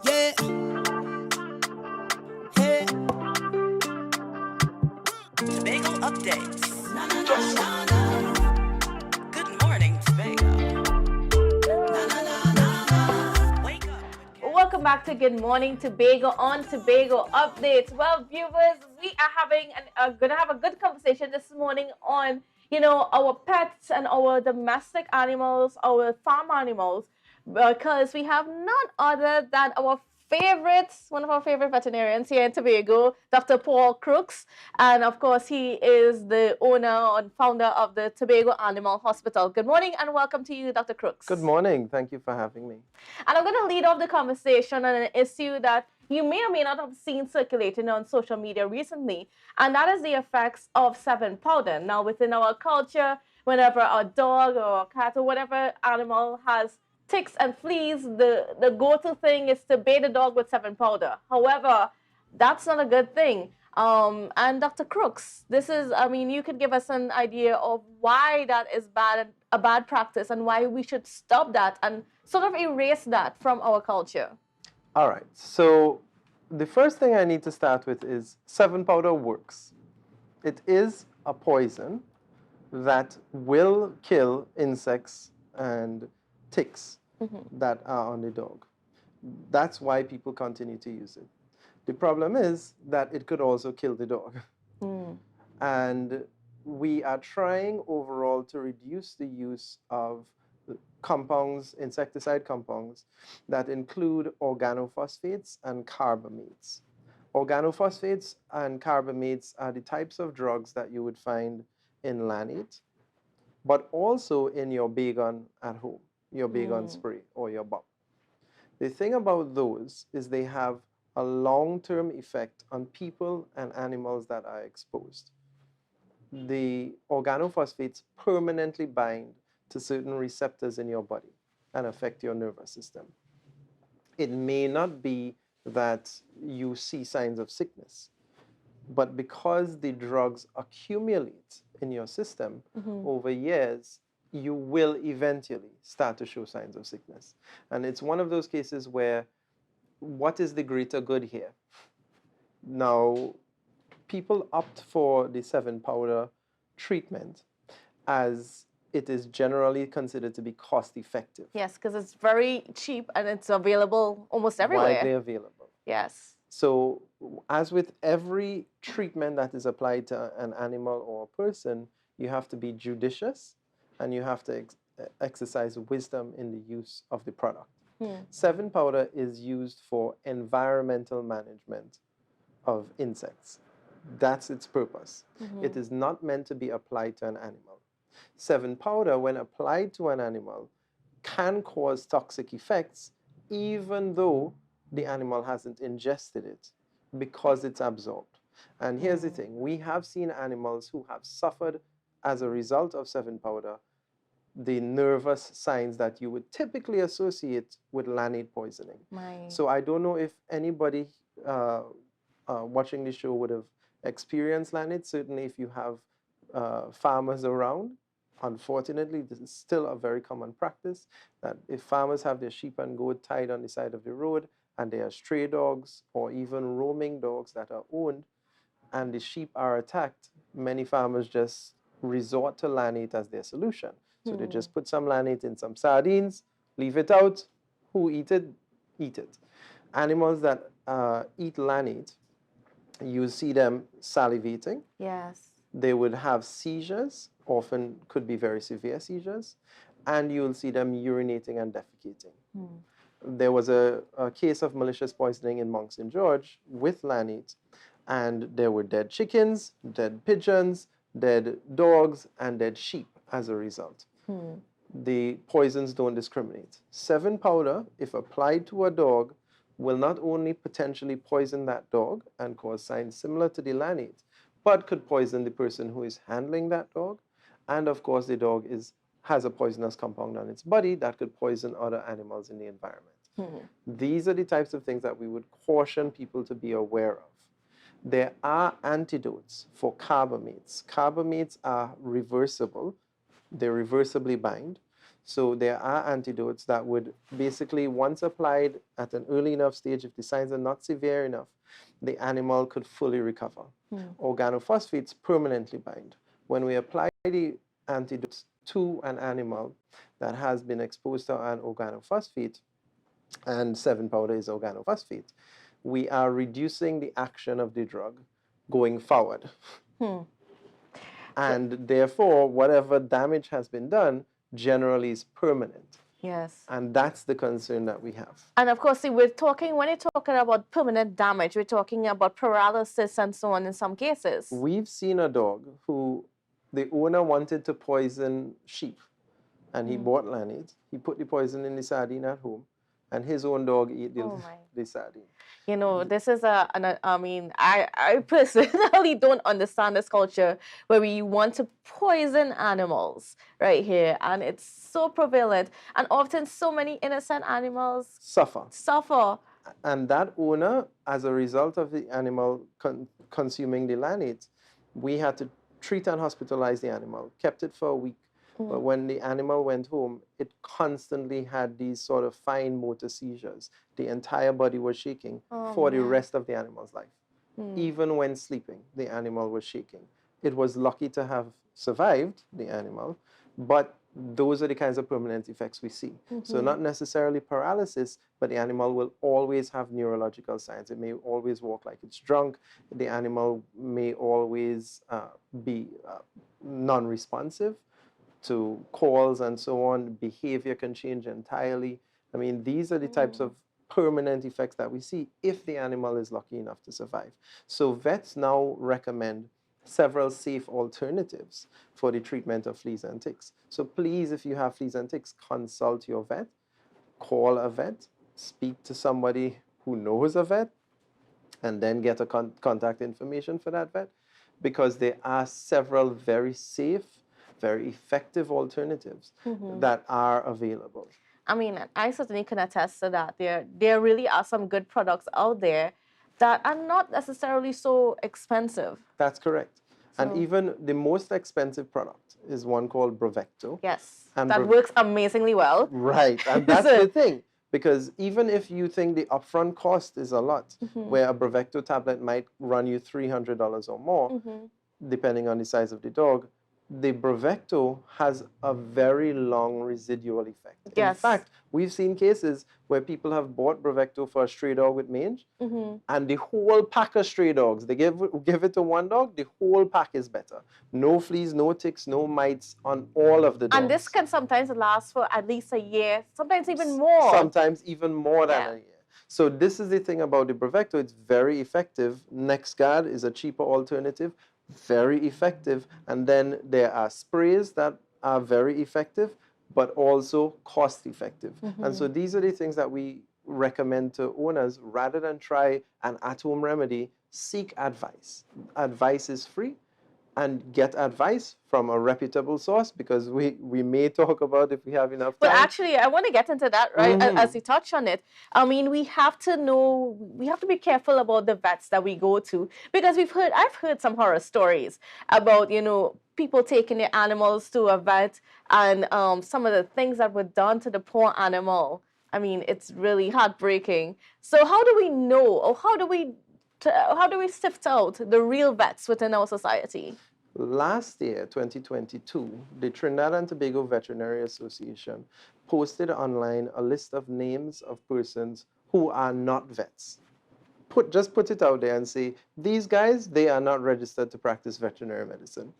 Yeah, hey. Tobago updates. Na na na na na. Good morning, Tobago. Na na na na. Wake up. Welcome back to Good Morning Tobago on Tobago Updates. Well, viewers, we are gonna have a good conversation this morning on our pets and our domestic animals, our farm animals, because we have none other than one of our favorite veterinarians here in Tobago, Dr. Paul Crooks, and of course he is the owner and founder of the Tobago Animal Hospital. Good morning and welcome to you, Dr. Crooks. Good morning. Thank you for having me. And I'm going to lead off the conversation on an issue that you may or may not have seen circulating on social media recently, and that is the effects of 7 powder. Now, within our culture, whenever a dog or a cat or whatever animal has ticks and fleas, the go-to thing is to bathe the dog with 7 powder. However, that's not a good thing. And Dr. Crooks, you could give us an idea of why that is a bad practice and why we should stop that and sort of erase that from our culture. All right. So the first thing I need to start with is 7 powder works. It is a poison that will kill insects and ticks that are on the dog. That's why people continue to use it. The problem is that it could also kill the dog. And we are trying overall to reduce the use of compounds, insecticide compounds, that include organophosphates and carbamates. Organophosphates and carbamates are the types of drugs that you would find in Lanate, but also in your Baygon at home, your Baygon spray or your bomb. The thing about those is they have a long-term effect on people and animals that are exposed. The organophosphates permanently bind to certain receptors in your body and affect your nervous system. It may not be that you see signs of sickness, but because the drugs accumulate in your system over years, you will eventually start to show signs of sickness. And it's one of those cases where what is the greater good here? Now, people opt for the 7 powder treatment as it is generally considered to be cost effective. Yes, because it's very cheap and it's available almost everywhere. Widely available. Yes. So, as with every treatment that is applied to an animal or a person, you have to be judicious and you have to exercise wisdom in the use of the product. 7 powder is used for environmental management of insects. That's its purpose. It is not meant to be applied to an animal. 7 powder, when applied to an animal, can cause toxic effects even though the animal hasn't ingested it because it's absorbed. And here's the thing, we have seen animals who have suffered as a result of 7 powder the nervous signs that you would typically associate with Lanate poisoning. So I don't know if anybody watching the show would have experienced Lanate. Certainly if you have farmers around, unfortunately, this is still a very common practice that if farmers have their sheep and goat tied on the side of the road and they are stray dogs or even roaming dogs that are owned and the sheep are attacked, many farmers just resort to Lanate as their solution. So they just put some Lanate in some sardines, leave it out. Who eat it? Eat it. Animals that eat Lanate, you see them salivating. Yes. They would have seizures, often could be very severe seizures, and you'll see them urinating and defecating. There was a case of malicious poisoning in Mount St. George with Lanate, and there were dead chickens, dead pigeons, dead dogs, and dead sheep as a result. The poisons don't discriminate. 7 powder, if applied to a dog, will not only potentially poison that dog and cause signs similar to the Lanate, but could poison the person who is handling that dog. And of course, the dog has a poisonous compound on its body that could poison other animals in the environment. These are the types of things that we would caution people to be aware of. There are antidotes for carbamates. Carbamates are reversible. They reversibly bind. So there are antidotes that would basically, once applied at an early enough stage, if the signs are not severe enough, the animal could fully recover. Organophosphates permanently bind. When we apply the antidotes to an animal that has been exposed to an organophosphate, and 7-powder is organophosphate, we are reducing the action of the drug going forward. And therefore, whatever damage has been done generally is permanent. Yes. And that's the concern that we have. And of course, see, when you're talking about permanent damage, we're talking about paralysis and so on in some cases. We've seen a dog who the owner wanted to poison sheep, and he bought Lanids. He put the poison in the sardine at home, and his own dog ate the sardine. You know, this is I mean, I personally don't understand this culture where we want to poison animals right here. And it's so prevalent. And often so many innocent animals suffer. And that owner, as a result of the animal consuming the Lanids, we had to treat and hospitalize the animal, kept it for a week. But when the animal went home, it constantly had these sort of fine motor seizures. The entire body was shaking for the rest of the animal's life. Even when sleeping, the animal was shaking. It was lucky to have survived, the animal, but those are the kinds of permanent effects we see. So not necessarily paralysis, but the animal will always have neurological signs. It may always walk like it's drunk. The animal may always be non-responsive to calls and so on. Behavior can change entirely. I mean, these are the types of permanent effects that we see if the animal is lucky enough to survive. So vets now recommend several safe alternatives for the treatment of fleas and ticks. So please, if you have fleas and ticks, consult your vet, call a vet, speak to somebody who knows a vet, and then get a contact information for that vet, because there are several very safe, very effective alternatives that are available. I mean, I certainly can attest to that. There really are some good products out there that are not necessarily so expensive. That's correct. And even the most expensive product is one called Bravecto. Yes, and that works amazingly well. Right, and that's the thing. Because even if you think the upfront cost is a lot, where a Bravecto tablet might run you $300 or more, depending on the size of the dog, the Bravecto has a very long residual effect. Yes. In fact, we've seen cases where people have bought Bravecto for a stray dog with mange, and the whole pack of stray dogs, they give it to one dog, the whole pack is better. No fleas, no ticks, no mites on all of the dogs. And this can sometimes last for at least a year, sometimes even more. Sometimes even more than a year. So this is the thing about the Bravecto. It's very effective. NexGard is a cheaper alternative, very effective. And then there are sprays that are very effective, but also cost effective. And so these are the things that we recommend to owners. Rather than try an at-home remedy, seek advice. Advice is free, and get advice from a reputable source, because we may talk about if we have enough time. But actually, I want to get into that, right, as you touch on it. I mean, we have to be careful about the vets that we go to, because I've heard some horror stories about, you know, people taking their animals to a vet and some of the things that were done to the poor animal. I mean, it's really heartbreaking. So how do we know, or how do we sift out the real vets within our society? Last year, 2022, the Trinidad and Tobago Veterinary Association posted online a list of names of persons who are not vets. Just put it out there and say, these guys, they are not registered to practice veterinary medicine.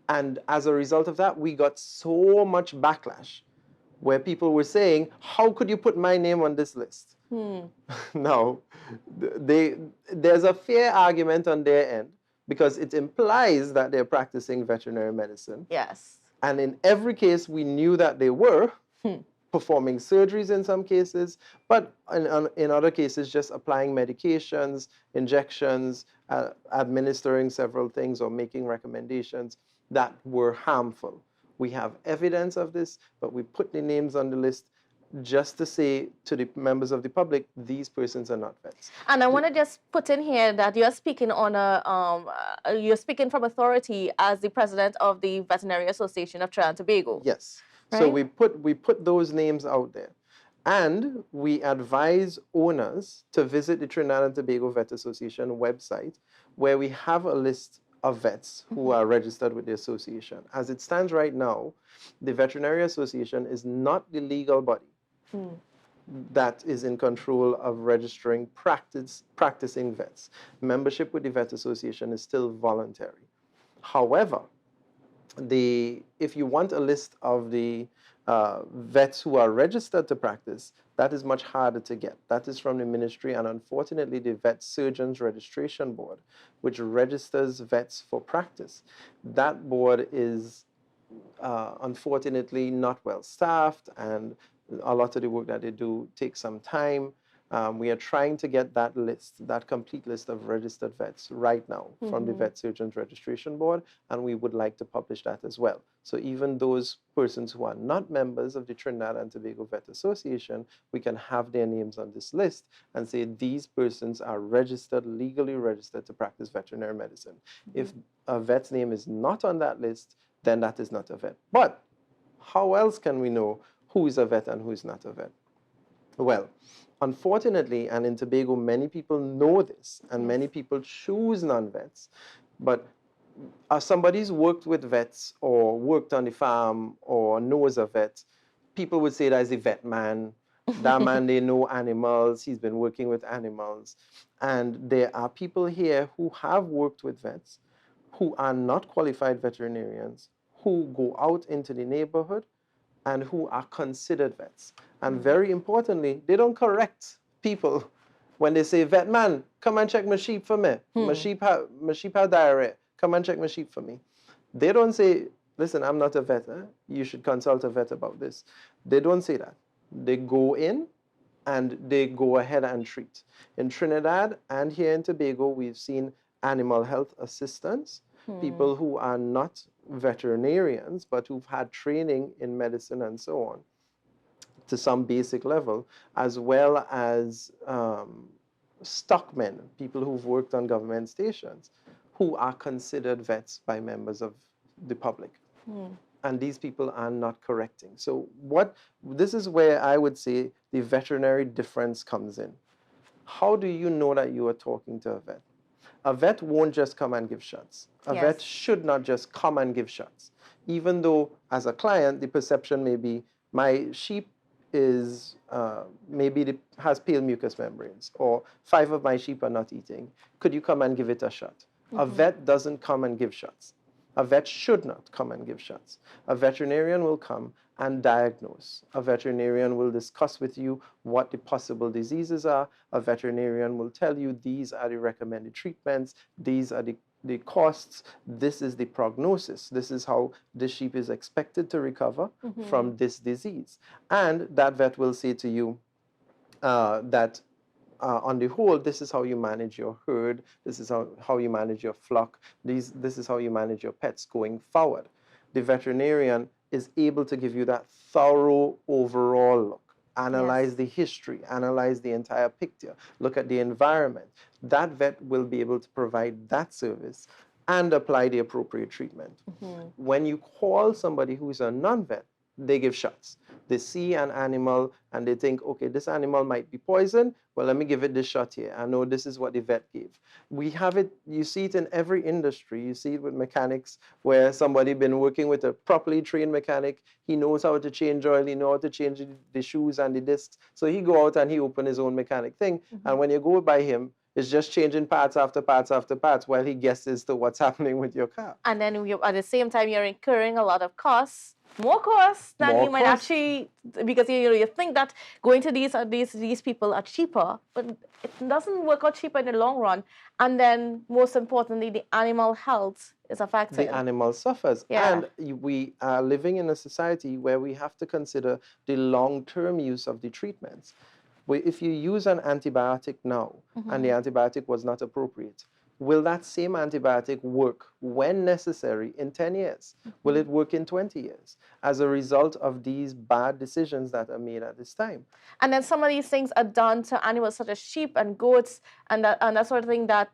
And as a result of that, we got so much backlash where people were saying, how could you put my name on this list? Now, there's a fair argument on their end, because it implies that they're practicing veterinary medicine. Yes. And in every case, we knew that they were performing surgeries in some cases, but in other cases, just applying medications, injections, administering several things, or making recommendations that were harmful. We have evidence of this, but we put the names on the list just to say to the members of the public, these persons are not vets. And I want to just put in here that you're speaking on you're speaking from authority as the president of the Veterinary Association of Trinidad and Tobago. Yes. So Right. we put those names out there. And we advise owners to visit the Trinidad and Tobago Vet Association website, where we have a list of vets who are registered with the association. As it stands right now, the Veterinary Association is not the legal body that is in control of registering practicing vets. Membership with the Vet Association is still voluntary. However, if you want a list of the vets who are registered to practice, that is much harder to get. That is from the ministry, and unfortunately, the Vet Surgeons Registration Board, which registers vets for practice. That board is unfortunately not well staffed, and a lot of the work that they do takes some time. We are trying to get that list, that complete list of registered vets right now from the Vet Surgeons Registration Board, and we would like to publish that as well. So even those persons who are not members of the Trinidad and Tobago Vet Association, we can have their names on this list and say these persons are registered, legally registered to practice veterinary medicine. If a vet's name is not on that list, then that is not a vet. But how else can we know who is a vet and who is not a vet? Well, unfortunately, and in Tobago, many people know this, and many people choose non-vets. But if somebody's worked with vets or worked on the farm or knows a vet, people would say that's a vet man. That man, they know animals. He's been working with animals. And there are people here who have worked with vets, who are not qualified veterinarians, who go out into the neighborhood and who are considered vets. And very importantly, they don't correct people when they say, vet man, come and check my sheep for me. My sheep have diarrhea. Come and check my sheep for me. They don't say, listen, I'm not a vet. You should consult a vet about this. They don't say that. They go in and they go ahead and treat. In Trinidad and here in Tobago, we've seen animal health assistants, people who are not veterinarians, but who've had training in medicine and so on to some basic level, as well as stockmen, people who've worked on government stations, who are considered vets by members of the public. And these people are not correcting. So this is where I would say the veterinary difference comes in. How do you know that you are talking to a vet? A vet won't just come and give shots. A vet should not just come and give shots. Even though, as a client, the perception may be, my sheep is has pale mucous membranes, or 5 of my sheep are not eating. Could you come and give it a shot? A vet doesn't come and give shots. A vet should not come and give shots. A veterinarian will come and diagnose. A veterinarian will discuss with you what the possible diseases are. A veterinarian will tell you these are the recommended treatments, these are the costs, this is the prognosis, this is how the sheep is expected to recover from this disease. And that vet will say to you that on the whole, this is how you manage your herd, this is how you manage your flock, this is how you manage your pets going forward. The veterinarian is able to give you that thorough overall look, analyze the history, analyze the entire picture, look at the environment. That vet will be able to provide that service and apply the appropriate treatment. When you call somebody who's a non-vet, they give shots. They see an animal and they think, okay, this animal might be poisoned. Well, let me give it this shot here. I know this is what the vet gave. We have it, you see it in every industry. You see it with mechanics where somebody been working with a properly trained mechanic. He knows how to change oil, he knows how to change the shoes and the discs. So he go out and he open his own mechanic thing. And when you go by him, it's just changing parts after parts after parts while he guesses to what's happening with your car. And then at the same time, you're incurring a lot of costs, more costs than you might actually, because you think that going to these people are cheaper, but it doesn't work out cheaper in the long run. And then, most importantly, the animal health is affected. The animal suffers. And we are living in a society where we have to consider the long-term use of the treatments. If you use an antibiotic now and the antibiotic was not appropriate, will that same antibiotic work when necessary in 10 years? Will it work in 20 years as a result of these bad decisions that are made at this time? And then some of these things are done to animals such as sheep and goats and that sort of thing that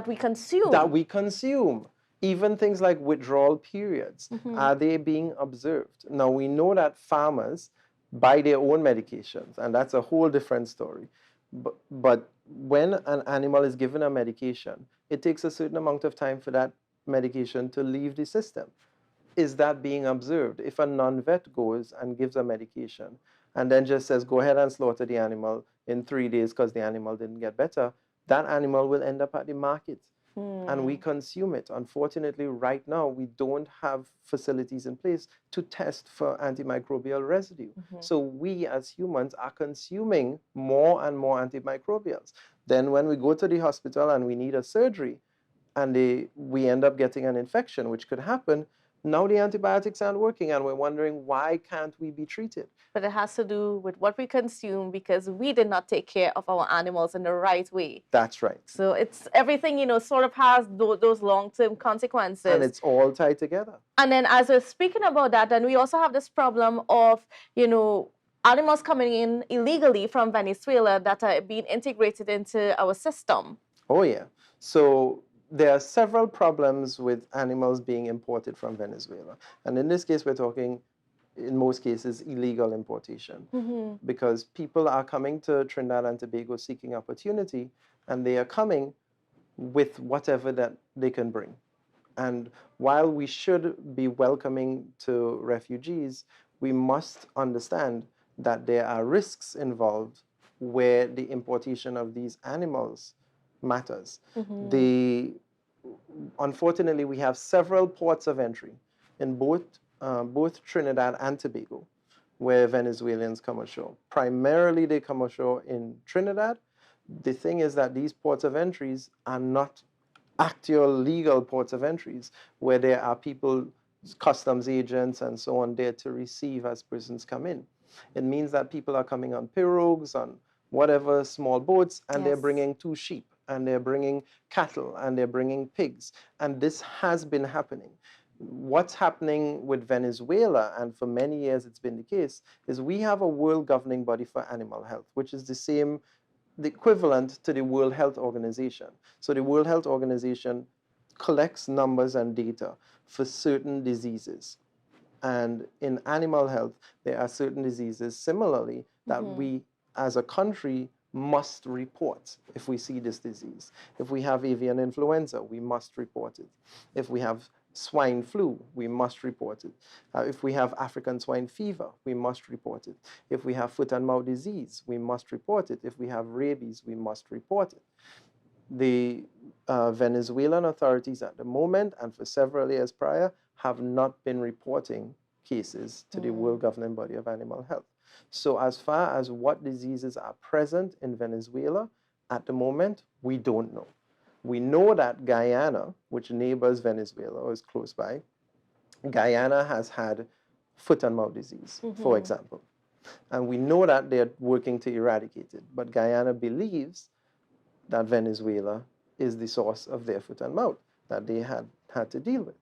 we consume. That we consume. Even things like withdrawal periods, are they being observed? Now, we know that farmers buy their own medications, and that's a whole different story. But when an animal is given a medication, it takes a certain amount of time for that medication to leave the system. Is that being observed? If a non-vet goes and gives a medication and then just says, go ahead and slaughter the animal in 3 days because the animal didn't get better, that animal will end up at the market and we consume it. Unfortunately, right now, we don't have facilities in place to test for antimicrobial residue. So we as humans are consuming more and more antimicrobials. Then when we go to the hospital and we need a surgery and we end up getting an infection, which could happen, now the antibiotics aren't working and we're wondering, why can't we be treated? But it has to do with what we consume because we did not take care of our animals in the right way. That's right. So it's everything, sort of has those long-term consequences. And it's all tied together. And then as we're speaking about that, then we also have this problem of, animals coming in illegally from Venezuela that are being integrated into our system. Oh, yeah. So there are several problems with animals being imported from Venezuela. And in this case, we're talking, in most cases, illegal importation. Because people are coming to Trinidad and Tobago seeking opportunity, and they are coming with whatever that they can bring. And while we should be welcoming to refugees, we must understand that there are risks involved where the importation of these animals matters. Unfortunately, we have several ports of entry in both Trinidad and Tobago where Venezuelans come ashore. Primarily, they come ashore in Trinidad. The thing is that these ports of entries are not actual legal ports of entries where there are people, customs agents and so on, there to receive as persons come in. It means that people are coming on pirogues, on whatever small boats, and they're bringing 2 sheep, and they're bringing cattle, and they're bringing pigs. And this has been happening. What's happening with Venezuela, and for many years it's been the case, is we have a world governing body for animal health, which is the equivalent to the World Health Organization. So the World Health Organization collects numbers and data for certain diseases. And in animal health, there are certain diseases similarly that we as a country must report if we see this disease. If we have avian influenza, we must report it. If we have swine flu, we must report it. If we have African swine fever, we must report it. If we have foot and mouth disease, we must report it. If we have rabies, we must report it. The Venezuelan authorities at the moment and for several years prior have not been reporting cases to the World Governing Body of Animal Health. So as far as what diseases are present in Venezuela, at the moment, we don't know. We know that Guyana, which neighbors Venezuela or is close by, Guyana has had foot and mouth disease, for example. And we know that they're working to eradicate it. But Guyana believes that Venezuela is the source of their foot and mouth that they had to deal with.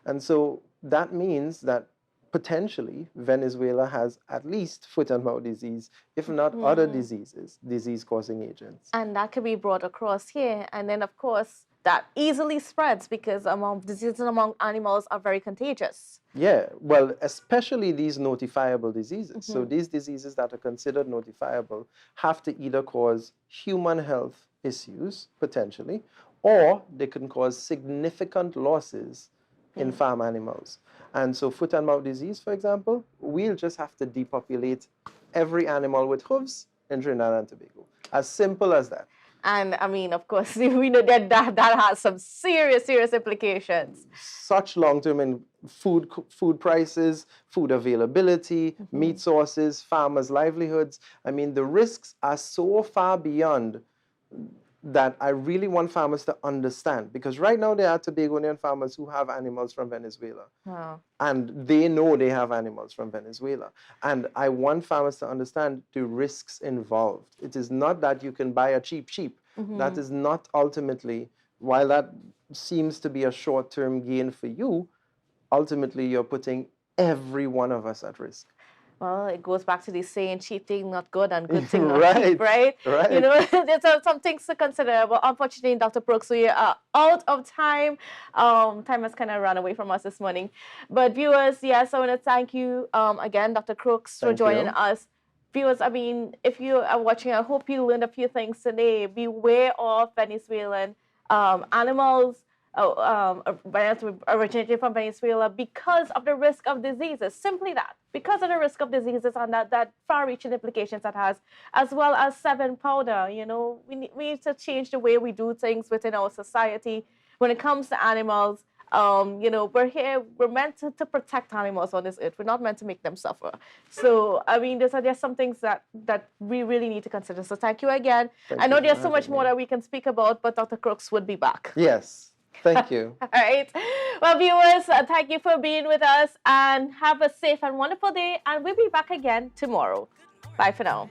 And so that means that potentially Venezuela has at least foot and mouth disease, if not other diseases, disease-causing agents. And that can be brought across here. And then, of course, that easily spreads because diseases among animals are very contagious. Yeah, well, especially these notifiable diseases. So these diseases that are considered notifiable have to either cause human health issues, potentially, or they can cause significant losses in farm animals. And so foot and mouth disease, for example, we'll just have to depopulate every animal with hooves in Trinidad and Tobago. As simple as that. And I mean, of course, we know that has some serious implications. Such long-term in food prices, food availability, meat sources, farmers' livelihoods. I mean, the risks are so far beyond that I really want farmers to understand. Because right now there are Tobagonian farmers who have animals from Venezuela. Wow. And they know they have animals from Venezuela. And I want farmers to understand the risks involved. It is not that you can buy a cheap sheep. That is not ultimately, while that seems to be a short-term gain for you, ultimately you're putting every one of us at risk. Well, it goes back to the saying, cheating not good and good thing not Right, cheap, right? right. You know, there's some things to consider. But unfortunately, Dr. Brooks, we are out of time. Time has kind of run away from us this morning. But viewers, yes, I want to thank you again, Dr. Crooks, for Thank joining you. us. Viewers, I mean, if you are watching, I hope you learned a few things today. Beware of Venezuelan animals originating from Venezuela because of the risk of diseases. Simply that, because of the risk of diseases and that far-reaching implications that has, as well as 7 powder. You know, we need to change the way we do things within our society when it comes to animals. You know, we're meant to protect animals on this earth. We're not meant to make them suffer. So, I mean, there's some things that we really need to consider. So thank you again. Thank I know you for there's so much having more me. that we can speak about, but Dr. Crooks would be back. Yes. Thank you. All right. Well, viewers, thank you for being with us and have a safe and wonderful day. And we'll be back again tomorrow. Bye for now.